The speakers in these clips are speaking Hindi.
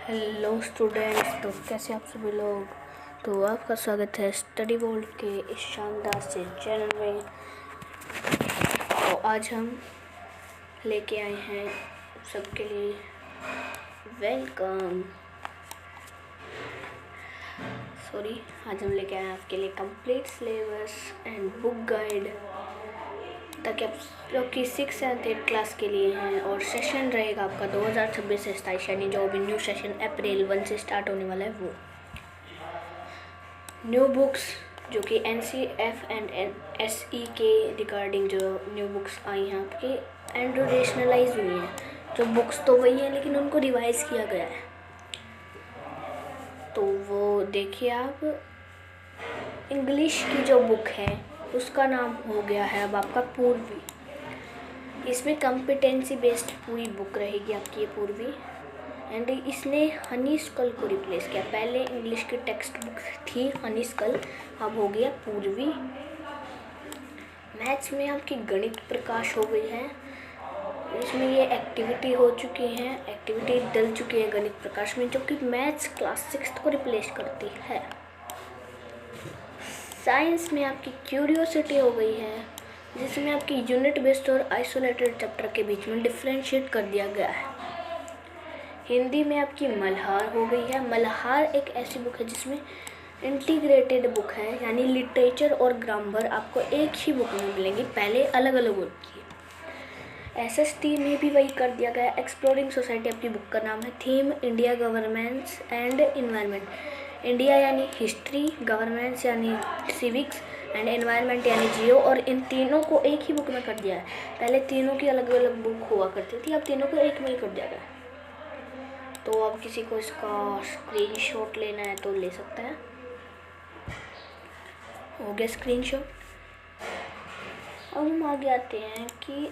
हेलो स्टूडेंट्स, तो कैसे आप सभी लोग। तो आपका स्वागत है स्टडी वर्ल्ड के इस शानदार से चैनल में। तो आज हम लेके आए हैं सबके लिए वेलकम आज हम लेके आए हैं आपके लिए complete syllabus and book guide, ताकि आप लोग की 6th और 8th क्लास के लिए हैं। और सेशन रहेगा आपका 2026 से 27, यानी जो अभी न्यू सेशन अप्रैल 1 से स्टार्ट होने वाला है वो। न्यू बुक्स जो कि NCF एंड SE के रिगार्डिंग जो न्यू बुक्स आई हैं आपकी एंड रेशनलाइज हुई हैं। जो बुक्स तो वही हैं लेकिन उनको रिवाइज किया गया है, तो वो देखिए आप। इंग्लिश की जो बुक है उसका नाम हो गया है अब आपका पूर्वी। इसमें कॉम्पिटेंसी बेस्ड पूरी बुक रहेगी आपकी ये पूर्वी, एंड इसने हनी स्कल को रिप्लेस किया। पहले इंग्लिश की टेक्स्ट बुक थी हनी स्कल, अब हो गया पूर्वी। मैथ्स में आपकी गणित प्रकाश हो गई है, इसमें ये एक्टिविटी हो चुकी है, एक्टिविटी डल चुकी है गणित प्रकाश में, जो कि मैथ्स क्लास 6 को रिप्लेस करती है। साइंस में आपकी क्यूरियोसिटी हो गई है, जिसमें आपकी यूनिट बेस्ड और आइसोलेटेड चैप्टर के बीच में डिफ्रेंशिएट कर दिया गया है। हिंदी में आपकी मल्हार हो गई है। मल्हार एक ऐसी बुक है जिसमें इंटीग्रेटेड बुक है, यानी लिटरेचर और ग्रामर आपको एक ही बुक में मिलेंगी, पहले अलग अलग होती है। SST में भी वही कर दिया गया। एक्सप्लोरिंग सोसाइटी आपकी बुक का नाम है। Theme India governance and environment. India यानी हिस्ट्री, गवर्नेंस यानी सिविक्स एंड एनवायरनमेंट यानी जियो, और इन तीनों को एक ही बुक में कर दिया है। पहले तीनों की अलग अलग बुक हुआ करती थी, अब तीनों को एक में ही कर दिया गया। तो अब किसी को इसका स्क्रीनशॉट लेना है तो ले सकता है। हो गया स्क्रीनशॉट। अब हम आगे आते हैं कि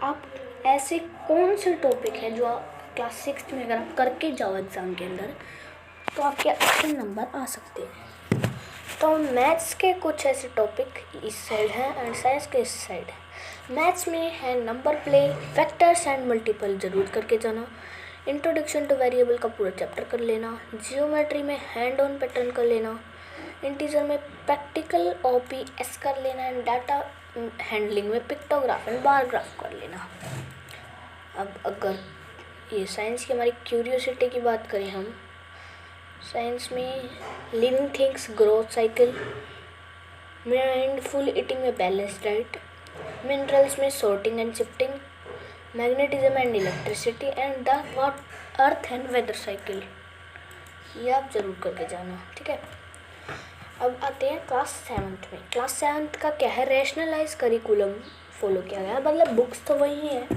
आप ऐसे कौन से टॉपिक है जो आप क्लास 6 में अगर आप करके जाओ एग्ज़ाम के अंदर तो आपके अच्छे नंबर आ सकते हैं। तो मैथ्स के कुछ ऐसे टॉपिक इस साइड हैं एंड साइंस के इस साइड है। मैथ्स में है number play, vectors and multiple ज़रूर करके जाना। इंट्रोडक्शन टू वेरिएबल का पूरा चैप्टर कर लेना। जियोमेट्री में हैंड ऑन पैटर्न कर लेना। इंटीजर में प्रैक्टिकल OPS कर लेना एंड डाटा हैंडलिंग में पिक्टोग्राफ एंड बार ग्राफ कर लेना। अब अगर ये साइंस की हमारी क्यूरियोसिटी की बात करें हम, साइंस में living things growth cycle, mindful eating में बैलेंस डाइट, मिनरल्स में sorting and shifting, magnetism and electricity and the earth and weather cycle, ये आप ज़रूर करके जाना, ठीक है। अब आते हैं क्लास 7th में। क्लास 7th का क्या है, रैशनलाइज करिकुलम फॉलो किया गया है। मतलब बुक्स तो वही हैं,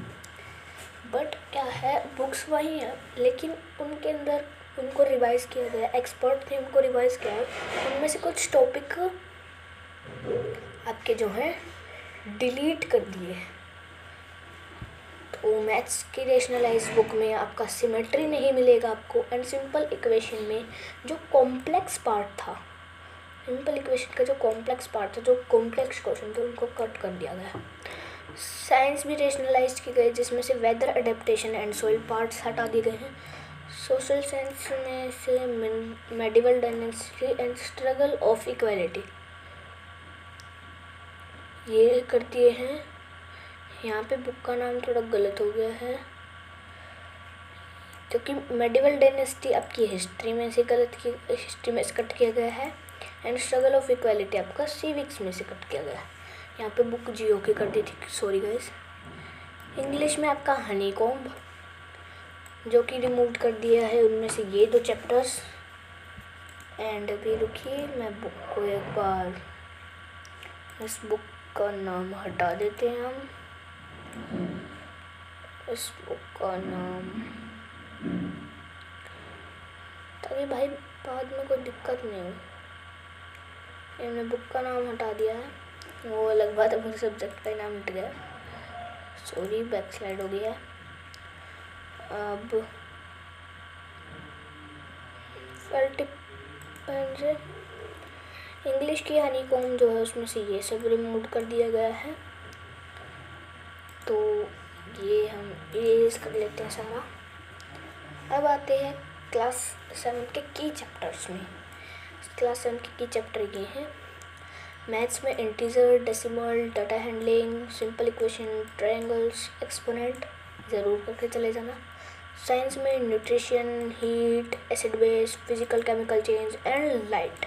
बट क्या है, बुक्स वही हैं लेकिन उनके अंदर उनको रिवाइज़ किया गया। एक्सपर्ट ने उनको रिवाइज़ किया है, उनमें से कुछ टॉपिक आपके जो हैं डिलीट कर दिए। तो मैथ्स की रैशनलाइज बुक में आपका सिमेट्री नहीं मिलेगा आपको, एंड सिंपल इक्वेशन में जो कॉम्प्लेक्स पार्ट था, सिंपल इक्वेशन का जो कॉम्प्लेक्स पार्ट था, जो कॉम्प्लेक्स क्वेश्चन थे, उनको कट कर दिया गया। साइंस भी रैशनलाइज की गई, जिसमें से weather adaptation and soil parts हटा दिए गए हैं। सोशल साइंस में से medieval dynasty and struggle of equality ये कर दिए हैं। यहाँ पे बुक का नाम थोड़ा गलत हो गया है, क्योंकि मेडिवल डायनेस्टी आपकी हिस्ट्री में से हिस्ट्री में से कट किया गया है, एंड स्ट्रगल ऑफ इक्वालिटी आपका सिविक्स में से कट किया गया है। यहाँ पे बुक जियो की कर दी थी, सॉरी गाइस। इंग्लिश में आपका हनी कॉम्ब जो कि रिमूव कर दिया है, उनमें से ये 2 चैप्टर्स। एंड अभी रुकिए, मैं बुक को एक बार, इस बुक का नाम हटा देते हैं हम, इस बुक का नाम, ताकि भाई बाद में कोई दिक्कत नहीं हो। मैंने बुक का नाम हटा दिया है, वो अलग बात है, मुझे सब्जेक्ट का ही नाम हट गया, सॉरी, बैकस्लाइड हो गया। अब इंग्लिश की हनीकॉम्ब जो है उसमें से ये सब रिमूव कर दिया गया है, तो ये हम इरेज कर लेते हैं सारा। अब आते हैं क्लास 7 के की चैप्टर्स में। क्लास 7 के की चैप्टर ये हैं। मैथ्स में integer, decimal, data handling, simple equation, triangles, exponent ज़रूर करके चले जाना। साइंस में nutrition, heat, acid base, physical chemical change and light.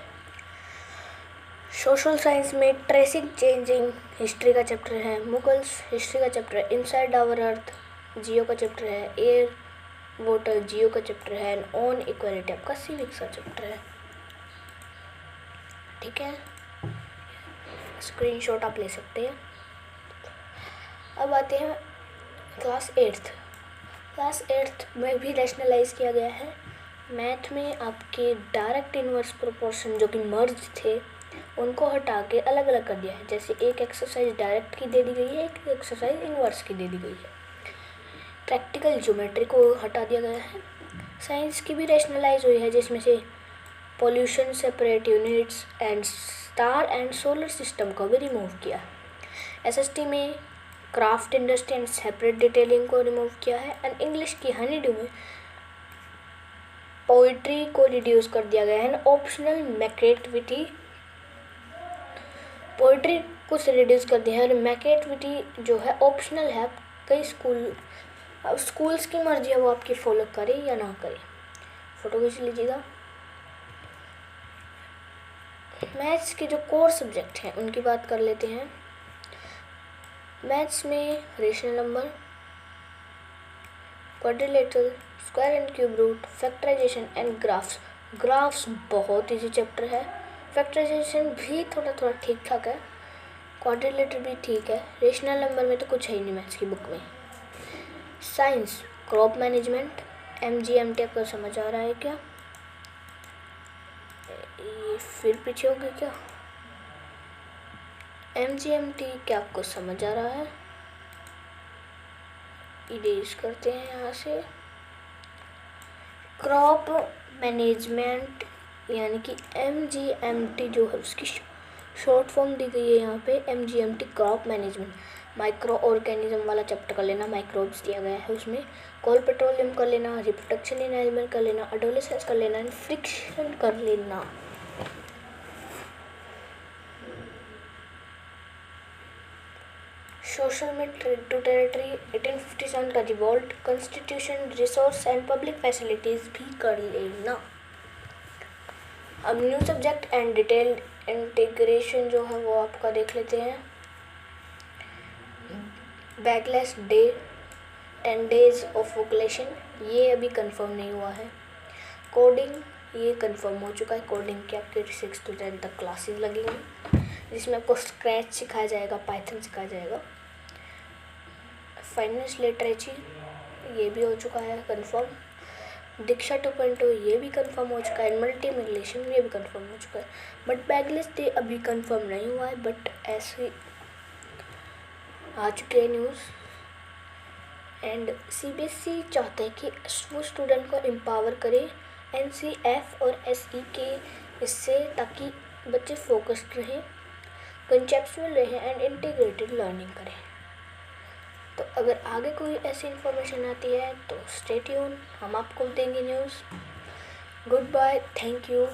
Social science में ट्रेसिंग, चेंजिंग, हिस्ट्री का चैप्टर है। मुगल्स, हिस्ट्री का चैप्टर है। इनसाइड आवर अर्थ, जियो का चैप्टर है। एयर वाटर, जियो का चैप्टर है। एंड ऑन इक्वालिटी आपका सिविक्स का चैप्टर है। ठीक है, स्क्रीनशॉट आप ले सकते हैं। अब आते हैं क्लास 8th। क्लास 8th में भी रैशनलाइज किया गया है। मैथ में आपके डायरेक्ट इनवर्स प्रोपोर्शन जो कि मर्ज थे उनको हटा के अलग अलग कर दिया है। जैसे एक एक्सरसाइज डायरेक्ट की दे दी गई है, एक एक्सरसाइज इनवर्स की दे दी गई है। प्रैक्टिकल ज्योमेट्री को हटा दिया गया है। साइंस की भी रैशनलाइज हुई है, जिसमें से pollution, separate units and star and solar system को भी रिमूव किया। एसएसटी में craft industry and separate detailing को रिमूव किया है। एंड इंग्लिश की हनीड्यू में पोइट्री को रिड्यूस कर दिया गया है। ऑप्शनल मैकेटिविटी, पोइट्री को से रिड्यूस कर दिया है। और मैकेटिविटी जो है ऑप्शनल है। कई स्कूल्स की मर्जी है वो आपकी फॉलो करें या ना करें। फोटो खींच लीजिएगा। मैथ्स के जो कोर सब्जेक्ट हैं उनकी बात कर लेते हैं। मैथ्स में rational number, quadrilateral, square and cube root, factorisation and graphs. Graphs बहुत इजी चैप्टर है। फैक्टराइजेशन भी थोड़ा थोड़ा ठीक ठाक है। क्वाड्रिलेटर भी ठीक है। रेशनल नंबर में तो कुछ है ही नहीं मैथ्स की बुक में। साइंस, क्रॉप मैनेजमेंट, MGMT आपको समझ आ रहा है क्या? ये फिर पीछे हो गया क्या? MGMT क्या आपको समझ आ रहा है? इरेज करते हैं यहाँ से। क्रॉप मैनेजमेंट यानी कि MGMT जो है उसकी शॉर्ट फॉर्म दी गई है यहाँ पे, MGMT crop management. Micro organism वाला चैप्टर कर लेना, माइक्रोब्स दिया गया है उसमें। कॉल पेट्रोलियम कर लेना, रिप्रोडक्शन इन एनिमल कर लेना, एडोलेसेंस कर लेना, फ्रिक्शन कर लेना। सोशल में ट्रेड टू टेरिटरी, 1857 का revolt, constitution, resource and public facilities भी कर लेना। अब new subject and detailed integration जो है वो आपका देख लेते हैं। बैकलेस डे, 10 days ऑफ वोकलेशन, ये अभी कंफर्म नहीं हुआ है। कोडिंग ये कंफर्म हो चुका है। कोडिंग के आपके 6 to 10 तक क्लासेस लगेंगी जिसमें आपको स्क्रैच सिखाया जाएगा, पाइथन सिखाया जाएगा। फाइनेंस लिटरेचर ये भी हो चुका है कंफर्म। दीक्षा 2.0 ये भी कंफर्म हो चुका है। मल्टी मिग्रेशन ये भी कंफर्म हो चुका है। बट बैकलेस डे अभी कंफर्म नहीं हुआ है, बट ऐसे आ चुके हैं न्यूज़। एंड CBSE चाहता है कि वो स्टूडेंट को एम्पावर करे NCF और SE के इससे, ताकि बच्चे फोकस्ड रहें, कंसेप्चुअल रहें एंड इंटीग्रेटेड लर्निंग करें। तो अगर आगे कोई ऐसी इन्फॉर्मेशन आती है तो स्टे ट्यून, हम आपको देंगे news. Goodbye, thank you.